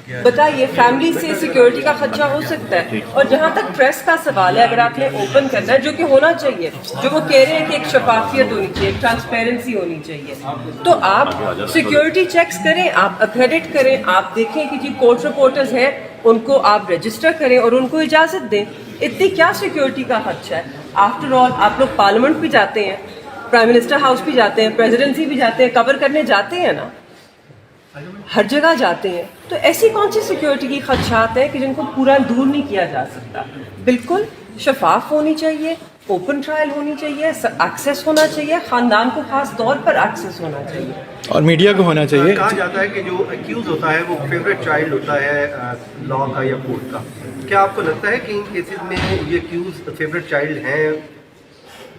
بتائیے فیملی سے سیکیورٹی کا خدشہ ہو سکتا ہے. اور جہاں تک پریس کا سوال ہے، اگر آپ نے اوپن کرنا ہے، جو کہ ہونا چاہیے، جو وہ کہہ رہے ہیں کہ ایک شفافیت ہونی چاہیے، ایک ٹرانسپیرنسی ہونی چاہیے، تو آپ سیکیورٹی چیکس کریں، آپ اکریڈٹ کریں، آپ دیکھیں کہ جی کورٹ رپورٹرز ہیں، ان کو آپ رجسٹر کریں اور ان کو اجازت دیں. اتنی کیا سیکیورٹی کا خدشہ ہے؟ آفٹر آل آپ لوگ پارلیمنٹ بھی جاتے ہیں، پرائم منسٹر ہاؤس بھی جاتے ہیں، پریزیڈنسی بھی جاتے ہیں، کور کرنے جاتے ہیں نا، ہر جگہ جاتے ہیں. تو ایسی کون سی سیکیورٹی کی خدشات ہیں کہ جن کو پورا دور نہیں کیا جا سکتا؟ بالکل شفاف ہونی چاہیے، اوپن ٹرائل ہونی چاہیے، ایکسیس ہونا چاہیے، خاندان کو خاص طور پر ایکسیس ہونا چاہیے، اور میڈیا کو ہونا چاہیے. کہا جاتا ہے کہ جو ایکیوز ہوتا ہے وہ فیوریٹ چائلڈ ہوتا ہے لا کا یا کورٹ کا. کیا آپ کو لگتا ہے کہ ان کیسز میں یہ ایکیوز فیوریٹ چائلڈ ہیں؟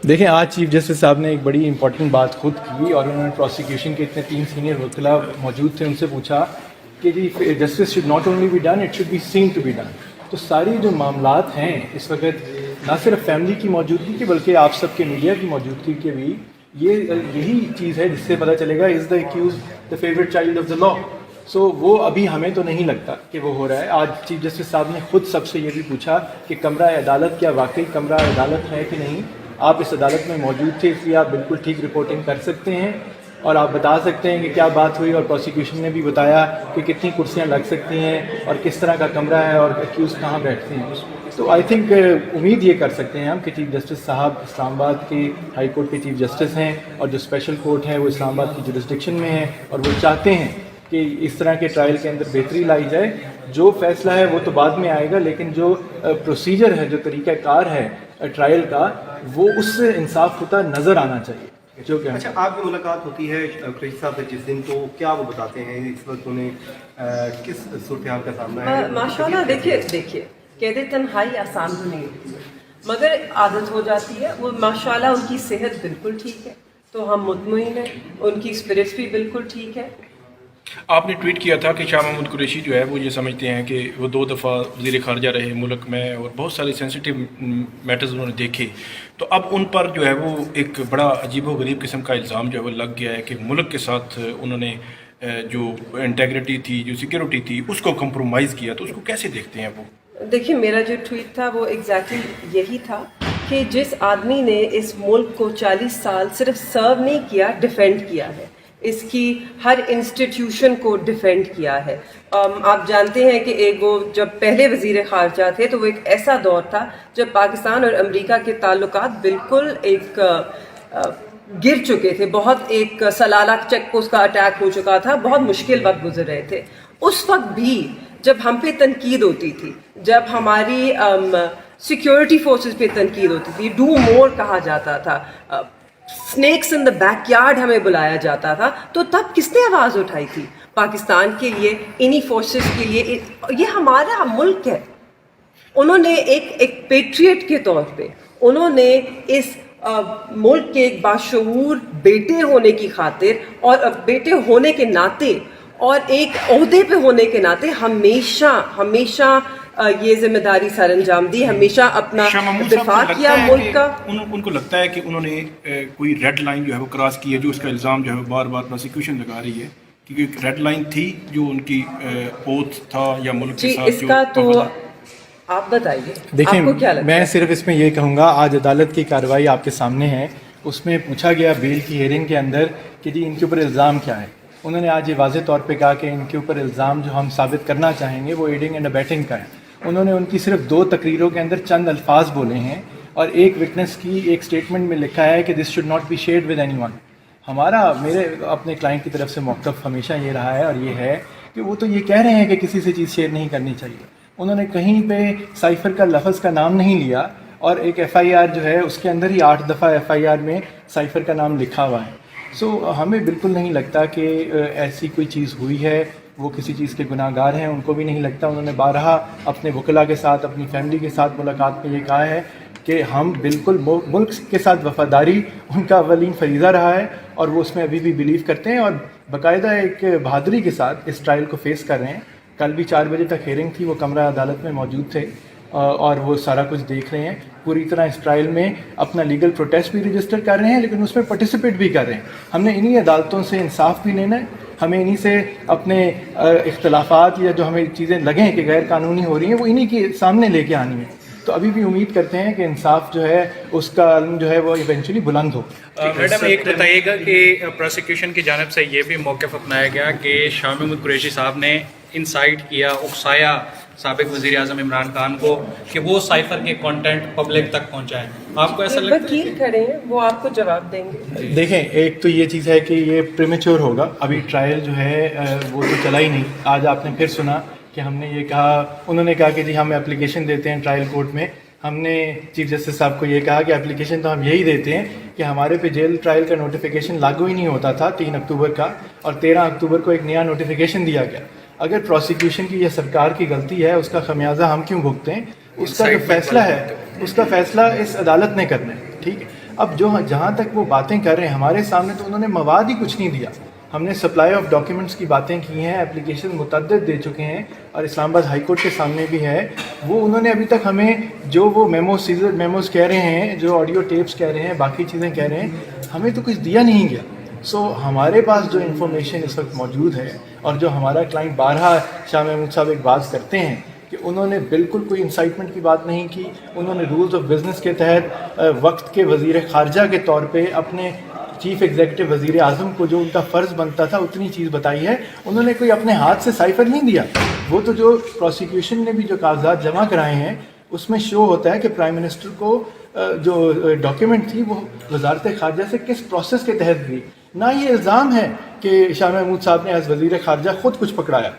دیکھیں آج چیف جسٹس صاحب نے ایک بڑی امپورٹنٹ بات خود کی، اور انہوں نے پروسیکیوشن کے اتنے 3 سینئر وکلاء موجود تھے، ان سے پوچھا کہ جی justice should not only be done, it should be seen to be done. تو ساری جو معاملات ہیں اس وقت نہ صرف فیملی کی موجودگی کی بلکہ آپ سب کے میڈیا کی موجودگی کے بھی یہی چیز ہے جس سے پتہ چلے گا is the accused the favourite child of the law. So وہ ابھی ہمیں تو نہیں لگتا کہ وہ ہو رہا ہے. آج چیف جسٹس صاحب نے خود سب سے یہ بھی پوچھا کہ کمرہ عدالت کیا واقعی کمرہ عدالت ہے کہ نہیں. آپ اس عدالت میں موجود تھے، اس لیے آپ بالکل ٹھیک رپورٹنگ کر سکتے ہیں اور آپ بتا سکتے ہیں کہ کیا بات ہوئی. اور پروسیکیوشن نے بھی بتایا کہ کتنی کرسیاں لگ سکتی ہیں اور کس طرح کا کمرہ ہے اور ایکیوز کہاں بیٹھتے ہیں. تو آئی تھنک امید یہ کر سکتے ہیں ہم کہ چیف جسٹس صاحب اسلام آباد کے ہائی کورٹ کے چیف جسٹس ہیں، اور جو اسپیشل کورٹ ہے وہ اسلام آباد کی جورسڈکشن میں ہے، اور وہ چاہتے ہیں کہ اس طرح کے ٹرائل کے اندر بہتری لائی جائے. جو فیصلہ ہے وہ تو بعد میں آئے گا، لیکن جو پروسیجر ہے، جو طریقہ کار ہے ٹرائل کا، وہ اس سے انصاف ہوتا نظر آنا چاہیے. جو کہ اچھا، آپ کی ملاقات ہوتی ہے قریشی صاحب سے جس دن، تو کیا وہ بتاتے ہیں اس وقت انہیں کس صورتحال کا سامنا ہے؟ ماشاء اللہ دیکھیے کہتے تنہائی آسان تو نہیں ہوتی ہے، مگر عادت ہو جاتی ہے. وہ ماشاء اللہ ان کی صحت بالکل ٹھیک ہے، تو ہم مطمئن ہیں، ان کی اسپرٹس بھی بالکل ٹھیک ہے. آپ نے ٹویٹ کیا تھا کہ شاہ محمود قریشی جو ہے وہ یہ سمجھتے ہیں کہ وہ 2 دفعہ وزیر خارجہ رہے ملک میں اور بہت سارے سینسٹیو میٹرز انہوں نے دیکھے، تو اب ان پر جو ہے وہ ایک بڑا عجیب و غریب قسم کا الزام جو ہے وہ لگ گیا ہے کہ ملک کے ساتھ انہوں نے جو انٹیگریٹی تھی، جو سیکیورٹی تھی، اس کو کمپرومائز کیا. تو اس کو کیسے دیکھتے ہیں وہ؟ دیکھیے میرا جو ٹویٹ تھا وہ ایگزیکٹلی یہی تھا کہ جس آدمی نے اس ملک کو 40 سال صرف سرو نہیں کیا، ڈیفینڈ کیا ہے، اس کی ہر انسٹیٹیوشن کو ڈیفینڈ کیا ہے. آپ جانتے ہیں کہ ایک وہ جب پہلے وزیر خارجہ تھے تو وہ ایک ایسا دور تھا جب پاکستان اور امریکہ کے تعلقات بالکل ایک گر چکے تھے، بہت ایک سلالہ چیک پوسٹ کا اٹیک ہو چکا تھا، بہت مشکل وقت گزر رہے تھے. اس وقت بھی جب ہم پہ تنقید ہوتی تھی، جب ہماری سیکیورٹی فورسز پہ تنقید ہوتی تھی، ڈو مور کہا جاتا تھا، snakes in the back yard ہمیں بلایا جاتا تھا، تو تب کس نے آواز اٹھائی تھی؟ پاکستان کے لیے، انہی فورسز کے لیے. یہ ہمارا ملک ہے. انہوں نے ایک پیٹریٹ کے طور پہ انہوں نے اس ملک کے ایک باشعور بیٹے ہونے کی خاطر اور بیٹے ہونے کے ناطے اور ایک عہدے پہ ہونے کے ناطے ہمیشہ یہ ذمہ داری سر انجام دی، ہمیشہ اپنا دفاع کیا ملک کا. ان کو لگتا ہے کہ انہوں نے کوئی ریڈ لائن جو ہے وہ کراس کی ہے، جو اس کا الزام جو ہے بار بار پروسیکیوشن لگا رہی ہے، کیونکہ ایک ریڈ لائن تھی جو ان کی اوتھ تھا یا ملک کے ساتھ اس کا تو آپ بتائیے. دیکھیں آپ کو کیا لگتا ہے؟ میں صرف اس میں یہ کہوں گا، آج عدالت کی کارروائی آپ کے سامنے ہے، اس میں پوچھا گیا بیل کی ہیئرنگ کے اندر کہ جی ان کے اوپر الزام کیا ہے. انہوں نے آج یہ واضح طور پہ کہا کہ ان کے اوپر الزام جو ہم ثابت کرنا چاہیں گے وہ ایڈنگ اینڈ ابیٹنگ کا ہے. انہوں نے ان کی صرف 2 تقریروں کے اندر چند الفاظ بولے ہیں، اور ایک وٹنس کی ایک سٹیٹمنٹ میں لکھا ہے کہ this should not be shared with anyone. میرے اپنے کلائنٹ کی طرف سے موقف ہمیشہ یہ رہا ہے، اور یہ ہے کہ وہ تو یہ کہہ رہے ہیں کہ کسی سے چیز شیئر نہیں کرنی چاہیے. انہوں نے کہیں پہ سائفر کا لفظ کا نام نہیں لیا، اور ایک ایف آئی آر جو ہے اس کے اندر ہی 8 دفعہ ایف آئی آر میں سائفر کا نام لکھا ہوا ہے. سو ہمیں بالکل نہیں لگتا کہ ایسی کوئی چیز ہوئی ہے. وہ کسی چیز کے گناہ گار ہیں، ان کو بھی نہیں لگتا. انہوں نے بارہا اپنے وکلاء کے ساتھ، اپنی فیملی کے ساتھ ملاقات میں یہ کہا ہے کہ ہم بالکل ملک کے ساتھ وفاداری ان کا اولین فریضہ رہا ہے، اور وہ اس میں ابھی بھی بلیو کرتے ہیں، اور باقاعدہ ایک بہادری کے ساتھ اس ٹرائل کو فیس کر رہے ہیں. کل بھی 4 بجے تک ہیئرنگ تھی، وہ کمرہ عدالت میں موجود تھے، اور وہ سارا کچھ دیکھ رہے ہیں. پوری طرح اس ٹرائل میں اپنا لیگل پروٹیسٹ بھی رجسٹر کر رہے ہیں، لیکن اس میں پارٹیسپیٹ بھی کر رہے ہیں. ہم نے انہی عدالتوں سے انصاف بھی لینا ہے، ہمیں انہی سے اپنے اختلافات یا جو ہمیں چیزیں لگیں کہ غیر قانونی ہو رہی ہیں وہ انہی کے سامنے لے کے آنی ہے. تو ابھی بھی امید کرتے ہیں کہ انصاف جو ہے اس کا علم جو ہے وہ ایونچولی بلند ہو. میڈم ایک بتائیے گا کہ پروسیکیوشن کی جانب سے یہ بھی موقف اپنایا گیا کہ شاہ محمود قریشی صاحب نے انسائٹ کیا، اکسایا سابق وزیر اعظم عمران خان کو کہ وہ سائفر کے کانٹینٹ پبلک تک پہنچائیں. آپ کو ایسا لگتا ہے؟ وکیل کھڑے ہیں، وہ آپ کو جواب دیں گے. دیکھیں ایک تو یہ چیز ہے کہ یہ پریمیچور ہوگا، ابھی ٹرائل جو ہے وہ تو چلا ہی نہیں. آج آپ نے پھر سنا کہ ہم نے یہ کہا، انہوں نے کہا کہ جی ہم اپلیکیشن دیتے ہیں ٹرائل کورٹ میں. ہم نے چیف جسٹس صاحب کو یہ کہا کہ اپلیکیشن تو ہم یہی دیتے ہیں کہ ہمارے پہ جیل ٹرائل کا نوٹیفیکیشن لاگو ہی نہیں ہوتا تھا 3 اکتوبر کا، اور 13 اکتوبر کو ایک نیا نوٹیفیکیشن دیا گیا. اگر پروسیکیوشن کی یہ سرکار کی غلطی ہے، اس کا خمیازہ ہم کیوں بھگتیں؟ اس کا جو فیصلہ ہے اس کا فیصلہ اس عدالت نے کرنا ہے. ٹھیک ہے، اب جو جہاں تک وہ باتیں کر رہے ہیں ہمارے سامنے تو انہوں نے مواد ہی کچھ نہیں دیا. ہم نے سپلائی آف ڈاکیومنٹس کی باتیں کی ہیں، اپلیکیشن متعدد دے چکے ہیں اور اسلام آباد ہائی کورٹ کے سامنے بھی ہے. وہ انہوں نے ابھی تک ہمیں جو وہ میموز کہہ رہے ہیں، جو آڈیو ٹیپس کہہ رہے ہیں، باقی چیزیں کہہ رہے ہیں، ہمیں تو کچھ دیا نہیں گیا. سو ہمارے پاس جو انفارمیشن اس وقت موجود ہے اور جو ہمارا کلائنٹ بارہا شاہ محمود صاحب ایک بات کرتے ہیں کہ انہوں نے بالکل کوئی انسائٹمنٹ کی بات نہیں کی. انہوں نے رولز آف بزنس کے تحت وقت کے وزیر خارجہ کے طور پہ اپنے چیف ایگزیکٹو وزیر اعظم کو جو ان کا فرض بنتا تھا اتنی چیز بتائی ہے. انہوں نے کوئی اپنے ہاتھ سے سائفر نہیں دیا. وہ تو جو پروسیکیوشن نے بھی جو کاغذات جمع کرائے ہیں اس میں شو ہوتا ہے کہ پرائم منسٹر کو جو ڈاکیومنٹ تھی وہ وزارت خارجہ سے کس پروسیس کے تحت دی. نہ یہ الزام ہے کہ شاہ محمود صاحب نے ایز وزیر خارجہ خود کچھ پکڑایا،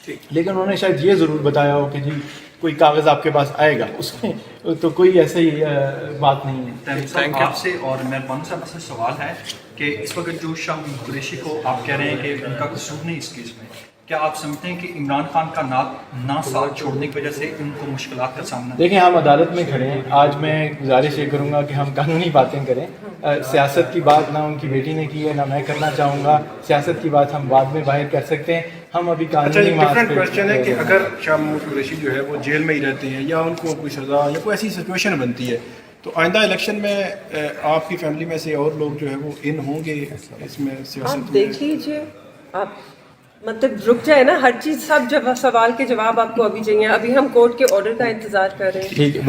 لیکن انہوں نے شاید یہ ضرور بتایا ہو کہ جی کوئی کاغذ آپ کے پاس آئے گا. اس میں تو کوئی ایسی بات نہیں ہے. آپ سے اور مہربان صاحب سے سوال ہے کہ اس وقت جو شاہ محمود قریشی کو آپ کہہ رہے ہیں کہ ان کا قصور نہیں اس کیس میں، کیا آپ سمجھتے ہیں کہ عمران خان کا نہ ساتھ چھوڑنے کی وجہ سے ان کو مشکلات کا سامنا؟ دیکھیں ہم عدالت میں کھڑے ہیں. آج میں گزارش یہ کروں گا کہ ہم قانونی باتیں کریں. سیاست کی بات نہ ان کی بیٹی نے کی ہے نہ میں کرنا چاہوں گا. سیاست کی بات ہم بعد میں باہر کر سکتے ہیں. ہم ابھی قانونی ڈفرینٹ کوشچن ہے کہ اگر شاہ محمود قریشی جو ہے وہ جیل میں ہی رہتے ہیں یا ان کو کوئی سزا یا کوئی ایسی سچویشن بنتی ہے تو آئندہ الیکشن میں آپ کی فیملی میں سے اور لوگ جو ہے وہ ان ہوں گے اس میں سیاست آپ دیکھ لیجیے، آپ مطلب رک جائے نا، ہر چیز سب سوال کے جواب آپ کو ابھی چاہیے. ابھی ہم کورٹ کے آرڈر کا انتظار کر رہے ہیں. ٹھیک ہے.